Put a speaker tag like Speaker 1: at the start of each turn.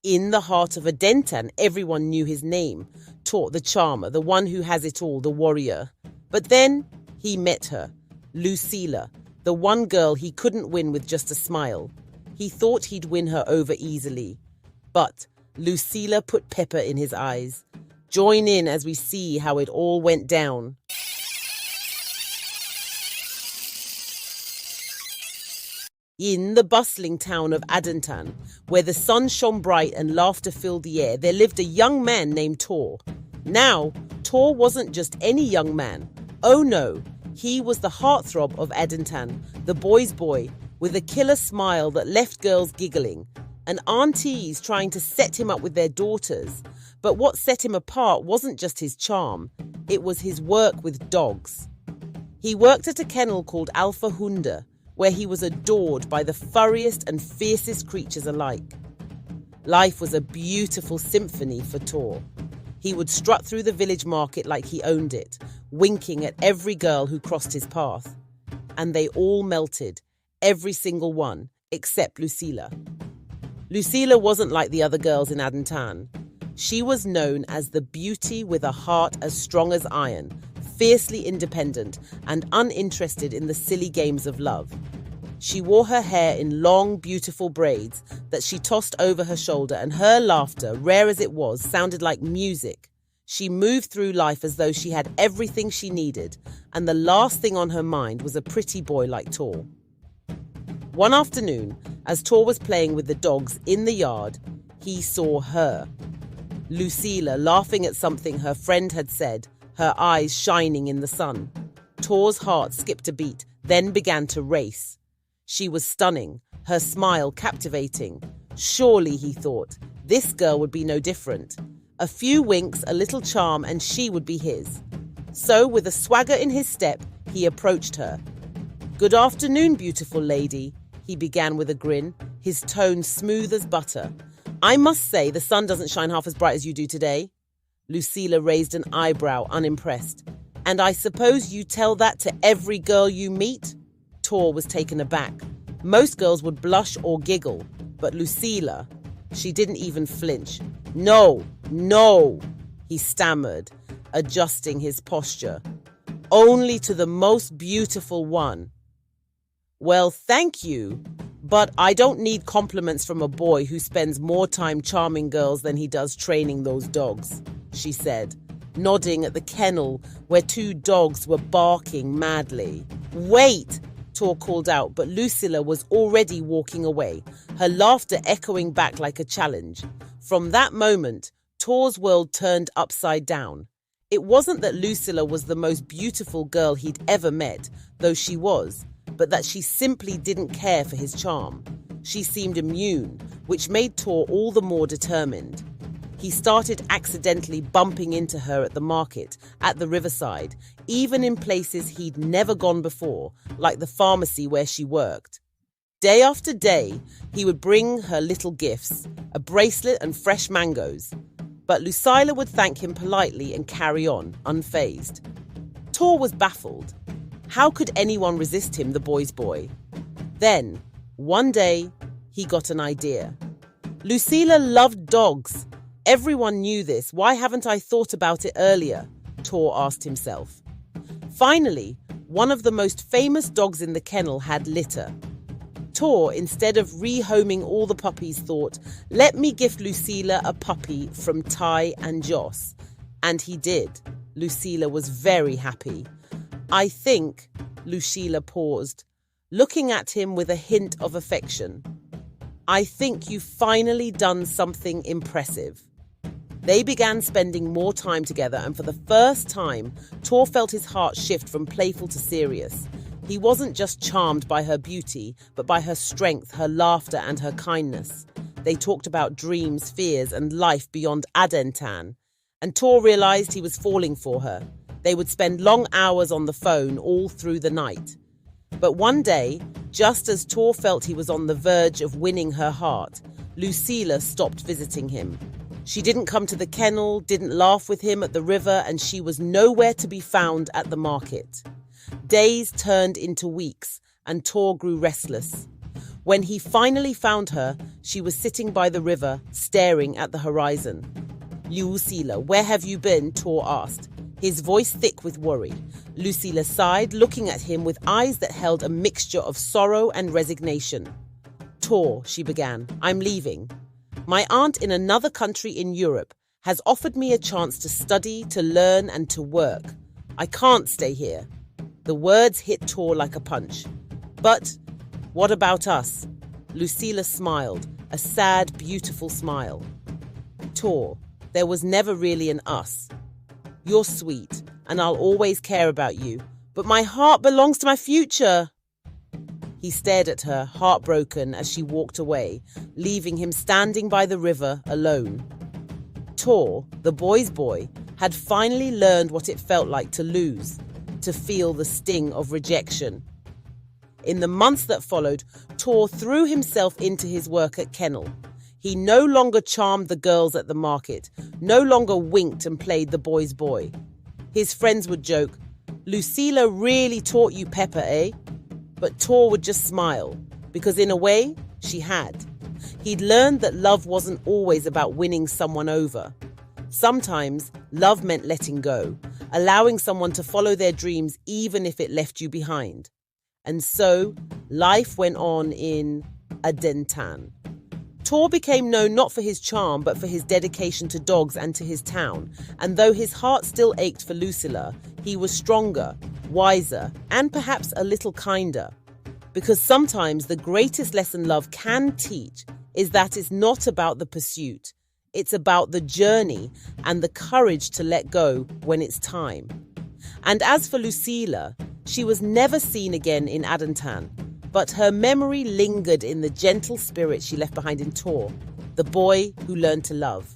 Speaker 1: In the heart of Adentan, everyone knew his name. Tor, the charmer, the one who has it all, the warrior. But then he met her, Lusila, the one girl he couldn't win with just a smile. He thought he'd win her over easily. But Lusila put pepper in his eyes. Join in as we see how it all went down. In the bustling town of Adentan, where the sun shone bright and laughter filled the air, there lived a young man named Tor. Now, Tor wasn't just any young man. Oh no, he was the heartthrob of Adentan, the boy's boy, with a killer smile that left girls giggling, and aunties trying to set him up with their daughters. But what set him apart wasn't just his charm, it was his work with dogs. He worked at a kennel called Alpha Hunda, where he was adored by the furriest and fiercest creatures alike. Life was a beautiful symphony for Tor. He would strut through the village market like he owned it, winking at every girl who crossed his path. And they all melted, every single one, except Lusila. Lusila wasn't like the other girls in Adentan. She was known as the beauty with a heart as strong as iron, fiercely independent and uninterested in the silly games of love. She wore her hair in long, beautiful braids that she tossed over her shoulder, and her laughter, rare as it was, sounded like music. She moved through life as though she had everything she needed, and the last thing on her mind was a pretty boy like Tor. One afternoon, as Tor was playing with the dogs in the yard, he saw her, Lusila, laughing at something her friend had said, her eyes shining in the sun. Tor's heart skipped a beat, then began to race. She was stunning, her smile captivating. Surely, he thought, this girl would be no different. A few winks, a little charm, and she would be his. So, with a swagger in his step, he approached her. "Good afternoon, beautiful lady," he began with a grin, his tone smooth as butter. "I must say the sun doesn't shine half as bright as you do today." Lusila raised an eyebrow, unimpressed. "And I suppose you tell that to every girl you meet?" Tor was taken aback. Most girls would blush or giggle, but Lusila, she didn't even flinch. No, he stammered, adjusting his posture. "Only to the most beautiful one." "Well, thank you, but I don't need compliments from a boy who spends more time charming girls than he does training those dogs," she said, nodding at the kennel where two dogs were barking madly. "Wait!" Tor called out, but Lusila was already walking away, her laughter echoing back like a challenge. From that moment, Tor's world turned upside down. It wasn't that Lusila was the most beautiful girl he'd ever met, though she was, but that she simply didn't care for his charm. She seemed immune, which made Tor all the more determined. He started accidentally bumping into her at the market, at the riverside, even in places he'd never gone before, like the pharmacy where she worked. Day after day, he would bring her little gifts, a bracelet and fresh mangoes. But Lusila would thank him politely and carry on, unfazed. Tor was baffled. How could anyone resist him, the boy's boy? Then, one day, he got an idea. Lusila loved dogs. Everyone knew this. Why haven't I thought about it earlier? Tor asked himself. Finally, one of the most famous dogs in the kennel had litter. Tor, instead of rehoming all the puppies, thought, let me gift Lusila a puppy from Ty and Joss. And he did. Lusila was very happy. I think, Lusila paused, looking at him with a hint of affection. I think you've finally done something impressive. They began spending more time together, and for the first time, Tor felt his heart shift from playful to serious. He wasn't just charmed by her beauty, but by her strength, her laughter, and her kindness. They talked about dreams, fears, and life beyond Adentan, and Tor realized he was falling for her. They would spend long hours on the phone all through the night. But one day, just as Tor felt he was on the verge of winning her heart, Lusila stopped visiting him. She didn't come to the kennel, didn't laugh with him at the river, and she was nowhere to be found at the market. Days turned into weeks, and Tor grew restless. When he finally found her, she was sitting by the river, staring at the horizon. Lusila, where have you been? Tor asked, his voice thick with worry. Lusila sighed, looking at him with eyes that held a mixture of sorrow and resignation. Tor, she began, I'm leaving. My aunt in another country in Europe has offered me a chance to study, to learn, and to work. I can't stay here. The words hit Tor like a punch. But what about us? Lusila smiled, a sad, beautiful smile. Tor, there was never really an us. You're sweet, and I'll always care about you, but my heart belongs to my future. He stared at her, heartbroken, as she walked away, leaving him standing by the river alone. Tor, the boy's boy, had finally learned what it felt like to lose, to feel the sting of rejection. In the months that followed, Tor threw himself into his work at Kennel. He no longer charmed the girls at the market, no longer winked and played the boy's boy. His friends would joke, Lusila really taught you Pepper, eh? But Tor would just smile, because in a way, she had. He'd learned that love wasn't always about winning someone over. Sometimes, love meant letting go, allowing someone to follow their dreams even if it left you behind. And so, life went on in Adentan. Tor became known not for his charm, but for his dedication to dogs and to his town. And though his heart still ached for Lusila, he was stronger, wiser, and perhaps a little kinder. Because sometimes the greatest lesson love can teach is that it's not about the pursuit. It's about the journey and the courage to let go when it's time. And as for Lusila, she was never seen again in Adentan, but her memory lingered in the gentle spirit she left behind in Tor, the boy who learned to love.